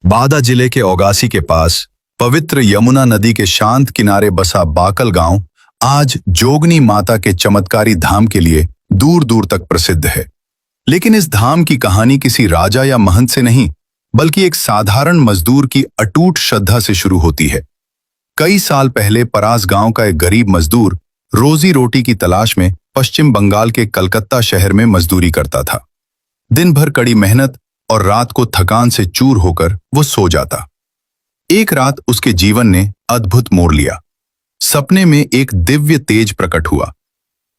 बादा जिले के ओगासी के पास पवित्र यमुना नदी के शांत किनारे बसा बाकल गांव आज जोगनी माता के चमत्कारी धाम के लिए दूर दूर तक प्रसिद्ध है। लेकिन इस धाम की कहानी किसी राजा या महंत से नहीं, बल्कि एक साधारण मजदूर की अटूट श्रद्धा से शुरू होती है। कई साल पहले परास गांव का एक गरीब मजदूर रोजी रोटी की तलाश में पश्चिम बंगाल के कलकत्ता शहर में मजदूरी करता था। दिन भर कड़ी मेहनत और रात को थकान से चूर होकर वो सो जाता। एक रात उसके जीवन ने अद्भुत मोड़ लिया। सपने में एक दिव्य तेज प्रकट हुआ।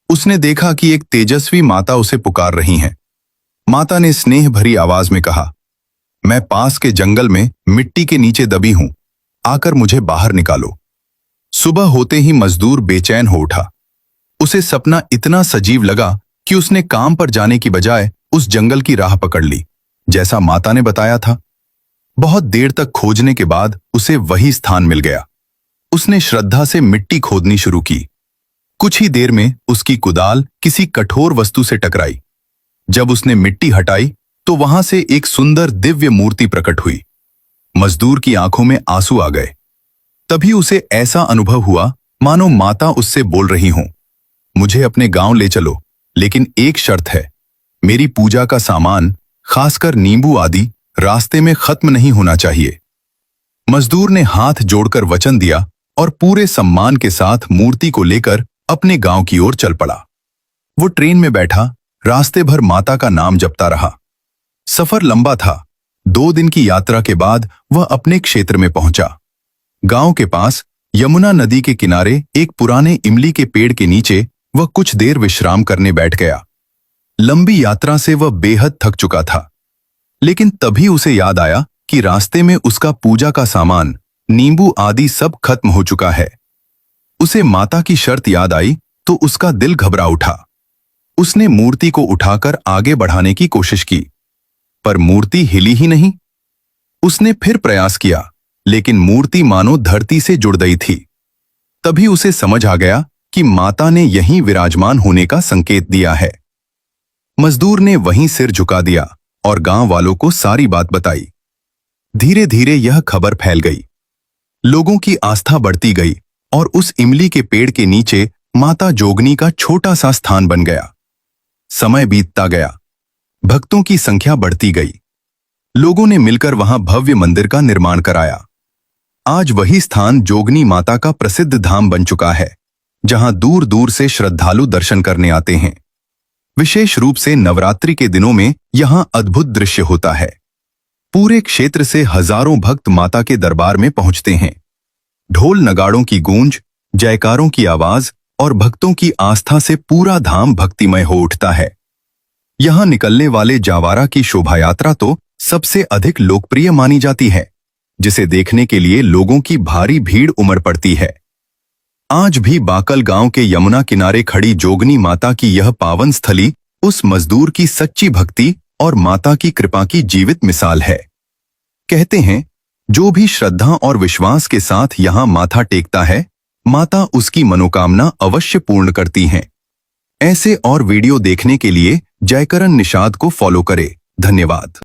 उसने देखा कि एक तेजस्वी माता उसे पुकार रही हैं। माता ने स्नेह भरी आवाज में कहा, मैं पास के जंगल में मिट्टी के नीचे दबी हूं, आकर मुझे बाहर निकालो। सुबह होते ही मजदूर बेचैन हो उठा। उसे सपना इतना सजीव लगा कि उसने काम पर जाने की बजाय उस जंगल की राह पकड़ ली, जैसा माता ने बताया था। बहुत देर तक खोजने के बाद उसे वही स्थान मिल गया। उसने श्रद्धा से मिट्टी खोदनी शुरू की। कुछ ही देर में उसकी कुदाल किसी कठोर वस्तु से टकराई। जब उसने मिट्टी हटाई तो वहां से एक सुंदर दिव्य मूर्ति प्रकट हुई। मजदूर की आंखों में आंसू आ गए। तभी उसे ऐसा अनुभव हुआ मानो माता उससे बोल रही हों, मुझे अपने गांव ले चलो, लेकिन एक शर्त है, मेरी पूजा का सामान, खासकर नींबू आदि, रास्ते में खत्म नहीं होना चाहिए। मजदूर ने हाथ जोड़कर वचन दिया और पूरे सम्मान के साथ मूर्ति को लेकर अपने गांव की ओर चल पड़ा। वो ट्रेन में बैठा रास्ते भर माता का नाम जपता रहा। सफर लंबा था। 2 दिन की यात्रा के बाद वह अपने क्षेत्र में पहुंचा। गांव के पास यमुना नदी के किनारे एक पुराने इमली के पेड़ के नीचे वह कुछ देर विश्राम करने बैठ गया। लंबी यात्रा से वह बेहद थक चुका था, लेकिन तभी उसे याद आया कि रास्ते में उसका पूजा का सामान, नींबू आदि सब खत्म हो चुका है। उसे माता की शर्त याद आई तो उसका दिल घबरा उठा। उसने मूर्ति को उठाकर आगे बढ़ाने की कोशिश की, पर मूर्ति हिली ही नहीं। उसने फिर प्रयास किया, लेकिन मूर्ति मानो धरती से जुड़ गई थी। तभी उसे समझ आ गया कि माता ने यहीं विराजमान होने का संकेत दिया है। मजदूर ने वहीं सिर झुका दिया और गांव वालों को सारी बात बताई। धीरे धीरे यह खबर फैल गई। लोगों की आस्था बढ़ती गई और उस इमली के पेड़ के नीचे माता जोगनी का छोटा सा स्थान बन गया। समय बीतता गया, भक्तों की संख्या बढ़ती गई। लोगों ने मिलकर वहां भव्य मंदिर का निर्माण कराया। आज वही स्थान जोगनी माता का प्रसिद्ध धाम बन चुका है, जहां दूर दूर से श्रद्धालु दर्शन करने आते हैं। विशेष रूप से नवरात्रि के दिनों में यहां अद्भुत दृश्य होता है। पूरे क्षेत्र से हजारों भक्त माता के दरबार में पहुंचते हैं। ढोल नगाड़ों की गूंज, जयकारों की आवाज और भक्तों की आस्था से पूरा धाम भक्तिमय हो उठता है। यहां निकलने वाले जावारा की शोभा यात्रा तो सबसे अधिक लोकप्रिय मानी जाती है, जिसे देखने के लिए लोगों की भारी भीड़ उमड़ पड़ती है। आज भी बाकल गांव के यमुना किनारे खड़ी जोगनी माता की यह पावन स्थली उस मजदूर की सच्ची भक्ति और माता की कृपा की जीवित मिसाल है। कहते हैं, जो भी श्रद्धा और विश्वास के साथ यहां माथा टेकता है, माता उसकी मनोकामना अवश्य पूर्ण करती हैं। ऐसे और वीडियो देखने के लिए जयकरण निषाद को फॉलो करें। धन्यवाद।